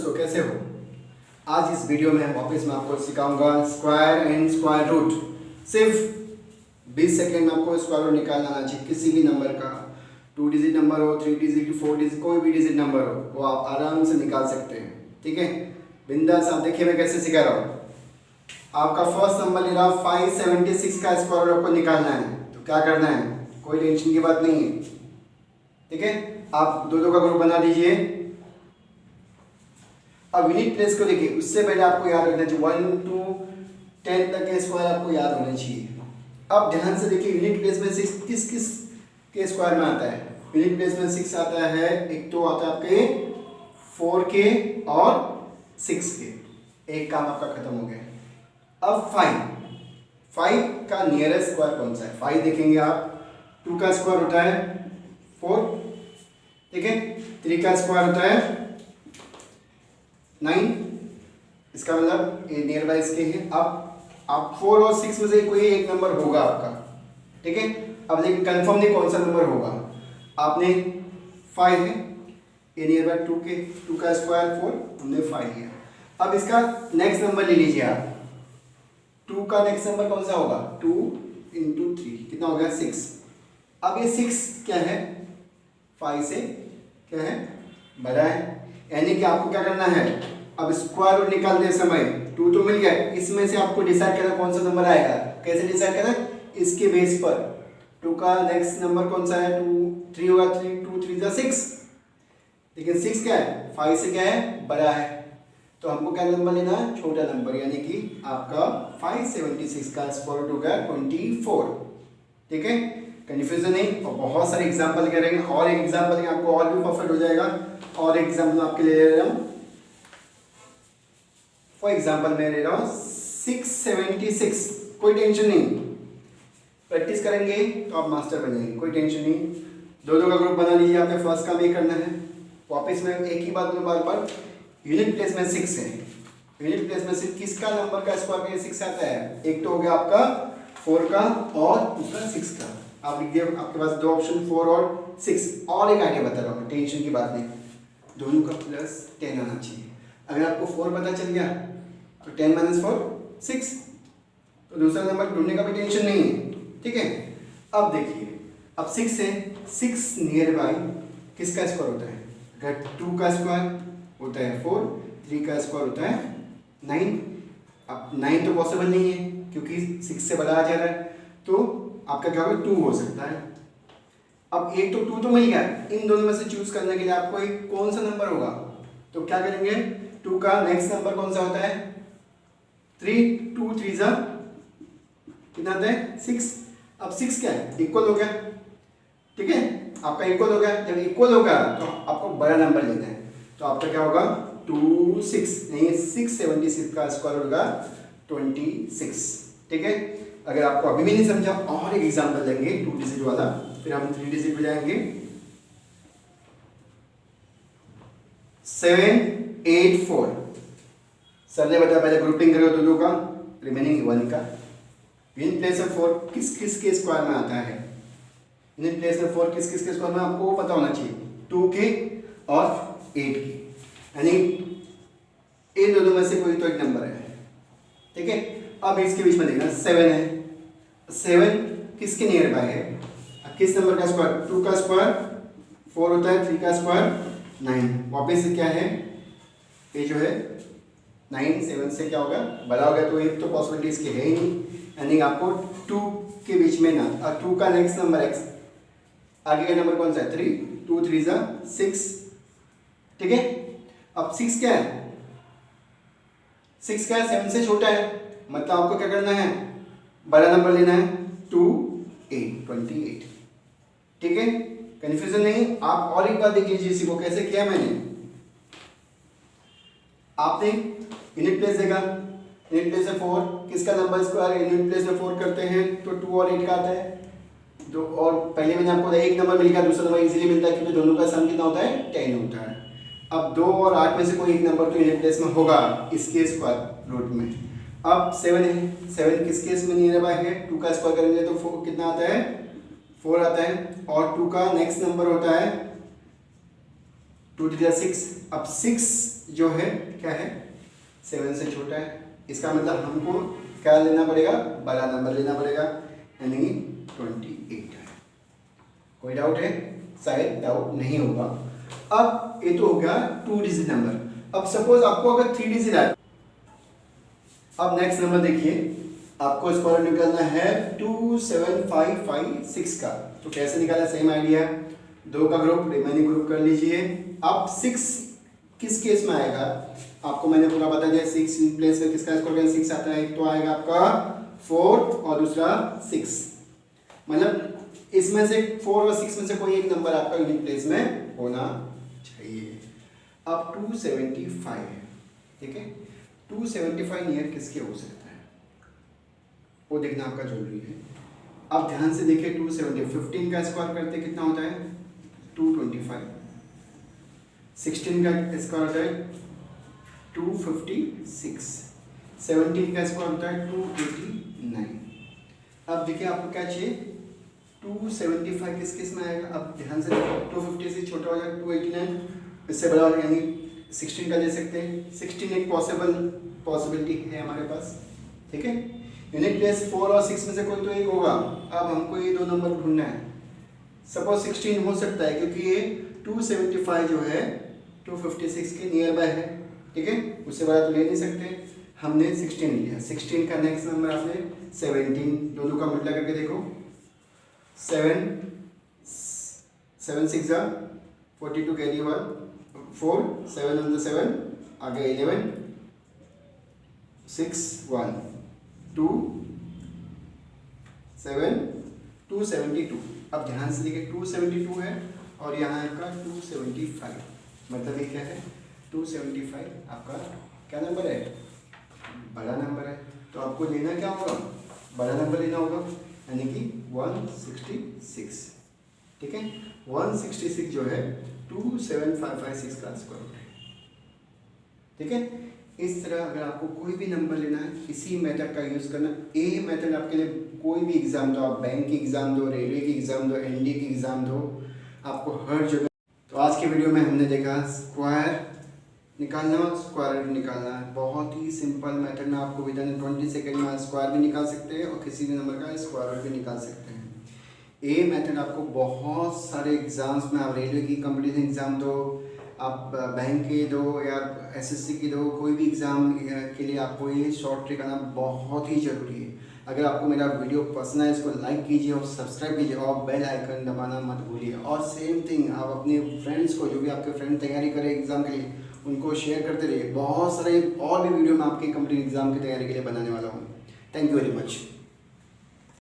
दोस्तों, कैसे हो? आज इस वीडियो में वापस मैं आपको सिखाऊंगा स्क्वायर एंड स्क्वायर रूट। सिर्फ 20 सेकेंड में आपको स्क्वायर रूट निकालना आना चाहिए किसी भी नंबर का। 2 डिजिट नंबर हो, 3 डिजिट, 4 डिजिट, कोई भी डिजिट नंबर हो वो आप आराम से निकाल सकते हैं। ठीक है, बिंदास। आप देखिए मैं कैसे सिखा रहा हूँ। आपका फर्स्ट नंबर ले रहा 576 का स्क्वायर रूट आपको निकालना है। तो क्या करना है, कोई टेंशन की बात नहीं है। ठीक है, आप दो का ग्रुप बना दीजिए। अब यूनिट प्लेस को देखिए, उससे पहले आपको याद रखना चाहिए 1 to 10 तक के स्क्वायर आपको याद होने चाहिए। अब ध्यान से देखिए, यूनिट प्लेस में 6 किस किस के स्क्वायर में आता है। यूनिट प्लेस में 6 आता है, एक तो आता है आपके 4 के और 6 के। एक काम आपका खत्म हो गया। अब 5 का नियरेस्ट स्क्वायर कौन सा है? 5 देखेंगे आप, 2 का स्क्वायर होता है 4। ठीक है, 3 का स्क्वायर होता है 9। इसका मतलब ये नियर बाय इसके हैं। अब आप 4 और 6 में से कोई एक नंबर होगा आपका। ठीक है, अब लेकिन कंफर्म नहीं कौन सा नंबर होगा। आपने 5 है, ये नियर बाय 2 के, 2 का स्क्वायर 4, हमने 5 लिया। अब इसका नेक्स्ट नंबर ले लीजिए आप। 2 का नेक्स्ट नंबर कौन सा होगा? 2 × 3 कितना हो गया? 6। अब ये 6 क्या है? 5 से क्या है? बड़ा है। यानी कि आपको क्या करना है, अब स्क्वायर रूट निकालते समय 2 तो मिल गया, इसमें से आपको डिसाइड करना कौन सा नंबर आएगा। कैसे डिसाइड करना? इसके बेस पर 2 का नेक्स्ट नंबर कौन सा है? 2, 3 होगा, 3, 2, 3 जा 6। लेकिन 6 क्या है? 5 से क्या है? बड़ा है। तो हमको क्या नंबर लेना है? छोटा नंबर, यानी कि आपका 576 का स्क्वायर रूट होगा 24। ठीक है, कन्फ्यूजन नहीं। और बहुत सारे एग्जाम्पल करेंगे, और एक एग्जाम्पल देंगे आपको और भी परफेक्ट हो जाएगा। और एक एग्जाम्पल आपके लिए ले रहा हूँ। फॉर एग्जाम्पल मैं ले रहा हूँ 676। कोई टेंशन नहीं, प्रैक्टिस करेंगे तो आप मास्टर बन जाएंगे, कोई टेंशन नहीं। दो का ग्रुप बना लीजिए। आपने फर्स्ट काम ये करना है। वापस में एक ही बात बार बार, यूनिट प्लेस में 6 है। यूनिट प्लेस में 6 किसका नंबर का स्क्वायर 6 आता है? एक तो हो गया आपका 4 का और दूसरा 6 का। आप लिख दिए, आपके पास दो ऑप्शन 4 और 6। और एक आइडिया बता रहा हूँ, टेंशन की बात नहीं, दोनों का प्लस 10 आना चाहिए। अगर आपको 4 पता चल गया तो 10 - 4 6, तो दूसरा नंबर ढूंढने का भी टेंशन नहीं है। ठीक है, अब देखिए, अब 6 है, 6 नियर बाय किसका स्क्वायर होता है? अगर 2 का स्क्वायर होता है 4, 3 का स्क्वायर होता है 9। अब 9 तो पॉसिबल नहीं है क्योंकि 6 से बड़ा आ जा रहा है, तो आपका क्या होगा? 2 हो सकता है। अब एक तो 2 तो मिल गया, इन दोनों में से चूज करने के लिए आपको एक कौन सा नंबर होगा? तो क्या करेंगे, 2 का नेक्स्ट नंबर कौन सा होता है? 3, 2, 3 जा कितना आता है? 6। अब 6 क्या है? इक्वल हो गया। ठीक है, आपका इक्वल हो गया। जब इक्वल होगा तो आपको बड़ा नंबर लेना है। तो आपका क्या होगा? 2, 6 नहीं, 676 का स्क्वायर होगा 26। ठीक है, अगर आपको अभी भी नहीं समझा, और एक एग्जांपल देंगे 2 डिजिट वाला, फिर हम 3 डिजिट पे जाएंगे। 7, 8, 4। सर ने बताया पहले ग्रुपिंग करो दोनों का, रिमेनिंग 1 का। यूनिट प्लेस में 4 किस किस के स्क्वायर में आता है? यूनिट प्लेस में 4 किस किस के स्क्वायर में आपको पता होना चाहिए, 2 के और 8 के। यानी इन दोनों में से कोई तो एक नंबर है। ठीक है, अब इसके बीच में देखना 7 है। 7 किसके नियर बाय है? किस नंबर का स्क्वायर? 2 का स्क्वायर 4 होता है, 3 का स्क्वायर 9। वापस से क्या है, ये जो है 9 7 से क्या होगा? बड़ा हो गया, तो एक तो पॉसिबिलिटी इसकी है ही नहीं। यानी आपको 2 के बीच में ना, 2 का नेक्स्ट नंबर x, आगे का नंबर कौन सा है? 3, 2, 3 जा 6। ठीक है, अब 6 क्या है? 6 क्या है? 7 से छोटा है, मतलब आपको क्या करना है? बड़ा नंबर लेना है। 2, 8, 28। ठीक है, कंफ्यूजन नहीं। आप और एक बार देख लीजिए इसी को कैसे किया मैंने। आपने यूनिट प्लेस देखा, यूनिट प्लेस में 4 किसका नंबर स्क्वायर यूनिट प्लेस में 4 करते हैं तो 2 और 8 का आता है। दो और पहले मैंने आपको एक नंबर मिल गया, दूसरा नंबर इजीली मिलता है क्योंकि दोनों का सम कितना होता है? 10 होता है। अब 2 और 8 में से कोई एक नंबर तो यूनिट प्लेस में होगा इसके स्क्वायर रूट में। अब 7 है, 7 किस केस में नियर बाय है? 2 का स्क्वायर करेंगे तो 4 कितना आता है? 4 आता है। और 2 का नेक्स्ट नंबर होता है 2 3 6। अब 6 जो है क्या है, 7 से छोटा है, इसका मतलब हमको क्या लेना पड़ेगा, बड़ा नंबर लेना पड़ेगा, यानी 28 है। कोई डाउट है? शायद डाउट नहीं होगा। अब ये तो हो गया 2 डिजिट नंबर। अब सपोज आपको अगर 3 डिजिट है, अब नेक्स्ट नंबर देखिए, आपको स्क्वायर निकालना है 27556 का। तो कैसे निकाला, सेम आइडिया, 2 का ग्रुप रिमेनिंग ग्रुप कर लीजिए। अब 6 किस केस में आएगा, आपको मैंने पूरा बता दिया। 6 प्लेस में किसका स्क्वायर 6 आता है, एक तो आएगा आपका 4 और दूसरा 6, मतलब इसमें से 4 और 6 में से कोई एक नंबर आपका यूनिट प्लेस में होना चाहिए। अब 275 है, ठीक है, 275 नियर किसके हो सकता है वो देखना आपका जरूरी है। अब ध्यान से देखिए, 270 15 का स्क्वायर करते कितना होता है 225, 16 का स्क्वायर होता है 256, 17 का स्क्वायर होता है 289। अब देखिए आपको क्या चाहिए, 275 किस केस में आएगा, अब ध्यान से देखो, 250 से छोटा हो जाएगा 289, इससे बड़ा यानी 16 का ले सकते हैं। 16 एक पॉसिबिलिटी है हमारे पास, ठीक है। यूनिट प्लेस 4 और 6 में से कोई तो एक होगा। अब हमको ये दो नंबर ढूंढना है। सपोज 16 हो सकता है क्योंकि ये 275 जो है 256 के नियर बाय है, ठीक है, उससे बड़ा तो ले नहीं सकते, हमने 16 लिया। 16 का नेक्स्ट नंबर आपने 17, दोनों का मल्टीप्लाई करके देखो, 7 6 42 कैरी 1 4 7 on the 7 आगे 11 6 1 2 7 272। अब ध्यान से देखिए 272 है और यहाँ आपका 275, मतलब ये क्या है 275 आपका क्या नंबर है, बड़ा नंबर है। तो आपको लेना क्या होगा, बड़ा नंबर लेना होगा, यानी कि 166, ठीक है। 166 जो है 27556 का स्क्वायर रूट है, ठीक है। इस तरह अगर आपको कोई भी नंबर लेना है, इसी मेथड का यूज़ करना। ये मेथड आपके लिए कोई भी एग्ज़ाम दो, आप बैंक की एग्ज़ाम दो, रेलवे की एग्ज़ाम दो, एनडी की एग्ज़ाम दो, आपको हर जगह। तो आज के वीडियो में हमने देखा स्क्वायर निकालना, स्क्वायर रूट निकालना है। बहुत ही सिंपल मेथड में आपको विद इन 20 सेकेंड में स्क्वायर भी निकाल सकते हैं और किसी भी नंबर का स्क्वायर रूट भी निकाल सकते हैं। ये मेथड आपको बहुत सारे एग्ज़ाम्स में, आप रेलवे की कंपटीशन एग्ज़ाम दो, आप बैंक के दो या एसएससी की दो, कोई भी एग्ज़ाम के लिए आपको ये शॉर्ट ट्रिक आना बहुत ही ज़रूरी है। अगर आपको मेरा वीडियो पसंद है, इसको लाइक कीजिए और सब्सक्राइब कीजिए और बेल आइकन दबाना मत भूलिए। और सेम थिंग आप अपने फ्रेंड्स को, जो भी आपके फ्रेंड तैयारी करें एग्ज़ाम के लिए, उनको शेयर करते रहिए। बहुत सारे और भी वीडियो मैं आपके कंपटीटिव एग्ज़ाम की तैयारी के लिए बनाने वाला हूँ। Thank you very much.